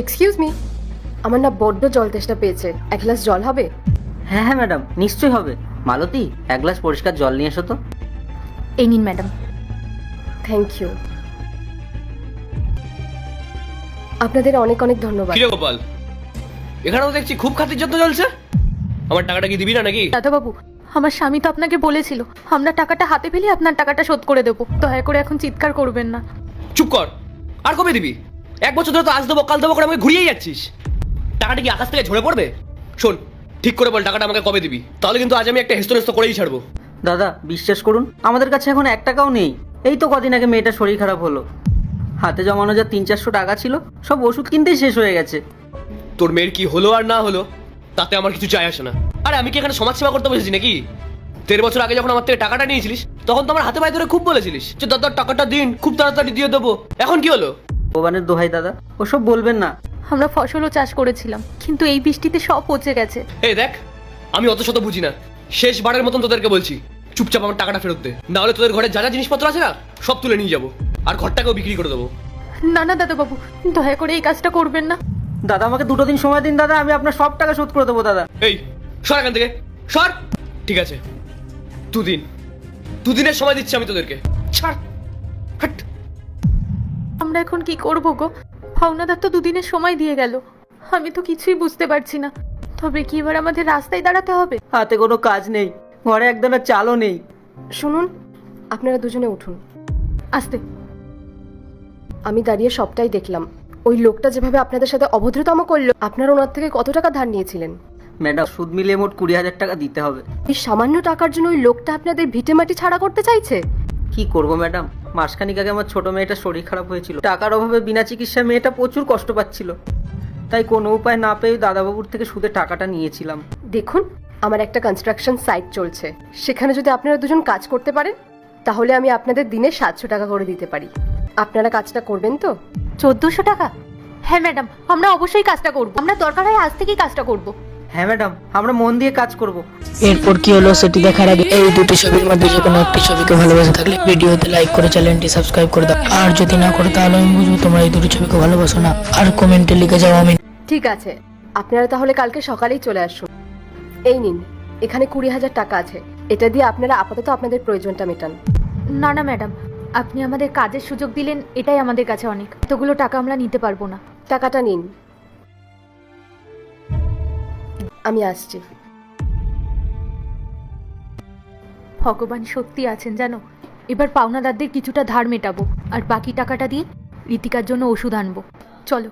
Excuse me, আমার না বড্ড জল তেষ্টা পেয়েছে, এক গ্লাস জল হবে? হ্যাঁ হ্যাঁ ম্যাডাম, নিশ্চয়ই হবে। মালতী, এক গ্লাস পরিষ্কার জল নিয়ে এসো তো। এই নিন ম্যাডাম। Thank you. আপনাদের অনেক অনেক ধন্যবাদ। কিরে গোপাল, এখানেও দেখছি খুব খাতির যত্ন চলছে। আমার টাকাটা কি দিবি না নাকি? দাদাবাবু, আমার স্বামী তো আপনাকে বলেছিল আমরা টাকাটা হাতে পেলে আপনার টাকাটা শোধ করে দেবো। দয়া করে এখন চিৎকার করবেন না। চুপ কর। আর কবে দিবি? এক বছর ধরে তো আজ দেবো কাল দেবো করে আমাকে ঘুরিয়েই যাচ্ছিস। টাকাটা কি আকাশ থেকে ঝরে পড়বে? শোন, ঠিক করে বল টাকাটা আমাকে কবে দিবি, তাহলে কিন্তু আজ আমি একটা হেস্তনেস্ত করেই ছাড়বো। দাদা বিশ্বাস করুন, আমাদের কাছে এখন 1 টাকাও নেই। এই তো কদিন আগে মেয়েটার শরীর খারাপ হলো, হাতে জমানো যা 300-400 টাকা ছিল সব ওষুধ কিনতেই শেষ হয়ে গেছে। তোর মেয়ের কি হলো আর না হলো তাতে আমার কিছু চাই আসে না। আরে আমি কি এখানে সমাজ সেবা করতে বসেছি নাকি? 13 বছর আগে যখন আমার থেকে টাকাটা নিয়েছিলিস তখন তো আমার হাতে পায়ে ধরে খুব বলেছিলিস যে দাদা টাকাটা দিন, খুব তাড়াতাড়ি দিয়ে দেবো। এখন কি হলো? ভগবানের দোহাই দাদা, ওসব বলবেন না। আমরা ফসলও চাষ করেছিলাম, কিন্তু এই বৃষ্টিতে সব পচে গেছে। এই দেখ, আমি অত শত বুঝি না, শেষবারের মতন তোদেরকে বলছি চুপচাপ আমার টাকাটা ফেরত দে, না হলে তোদের ঘরে যা যা জিনিসপত্র আছে না সব তুলে নিয়ে যাবো, আর ঘরটাকেও বিক্রি করে দেবো। না না দাদাবাবু, দয়া করে এই কাজটা করবেন না। দাদা আমাকে 2 দিন সময় দিন দাদা, আমি আপনার সব টাকা শোধ করে দেবো দাদা। এই সর এখান থেকে, সর। ঠিক আছে, 2 দিনের সময় দিচ্ছি আমি তোদেরকে। ছাড়, হাট। আমরা এখন কি করব গো? ভাওনাদার তো 2 দিনের সময় দিয়ে গেল, আমি তো কিছুই বুঝতে পারছি না। তবে কি এবার আমাদের রাস্তায় দাঁড়াতে হবে? হাতে কোনো কাজ নেই, ঘরে একদানা চালও নেই। শুনুন, আপনারা দুজনে উঠুন। আস্তে। আমি দাঁড়িয়ে সবটাই দেখলাম। ওই লোকটা যেভাবে আপনাদের সাথে অভদ্রতম করলো, আপনারা ওনার থেকে কত টাকা ধার নিয়েছিলেন? ম্যাডাম, সুদ মিলিয়ে মোট 20,000 টাকা দিতে হবে। এই সামান্য টাকার জন্য ওই লোকটা আপনাদের ভিটে মাটি ছাড়া করতে চাইছে? কি করব ম্যাডাম, মাসখানিক আগে আমার ছোট মেয়েটার শরীর খারাপ হয়েছিল, টাকার অভাবে বিনা চিকিৎসায় মেয়েটা প্রচুর কষ্ট পাচ্ছিল, তাই কোনো উপায় না পেয়ে দাদাবাবুর থেকে সুদে টাকাটা নিয়েছিলাম। দেখুন, আমার একটা কনস্ট্রাকশন সাইট চলছে, সেখানে যদি আপনারা দুজন কাজ করতে পারেন তাহলে আমি আপনাদের দিনে 700 টাকা করে দিতে পারি। আপনারা কাজটা করবেন তো? 1400 টাকা? হ্যাঁ ম্যাডাম, আমরা অবশ্যই কাজটা করব। আমরা দরকার হয় আজ থেকেই কাজটা করব। হ্যাঁ ম্যাডাম, আমরা মন দিয়ে কাজ করব। এরপর কি হলো সেটি দেখার আগে এই দুটি ছবির মধ্যে যে কোনো একটি ছবিকে ভালোবাসে থাকলে ভিডিওতে লাইক করে চ্যানেলটি সাবস্ক্রাইব করে দাও। আর যদি না করে তাহলে আমি বুঝবো তোমরা এই দুটি ছবিকে ভালোবাসো না। আর কমেন্টে লিখে যাও আমি। ঠিক আছে, আপনারা তাহলে কালকে সকালেই চলে আসুন। এই নিন, এখানে 20,000 টাকা আছে, এটা দিয়ে আপনারা আপাতত আপনাদের প্রয়োজনটা মেটান। না না ম্যাডাম, আপনি আমাদের কাজের সুযোগ দিলেন, এটাই আমাদের কাছে অনেক। এতগুলো টাকা আমরা নিতে পারবো না। টাকাটা নিন, আমি আসছি। ভগবান সত্যি আছেন জানো, এবার পাওনাদারদের কিছুটা ধার মেটাবো, আর বাকি টাকাটা দিয়ে ঋতিকার জন্য ওষুধ আনবো। চলো।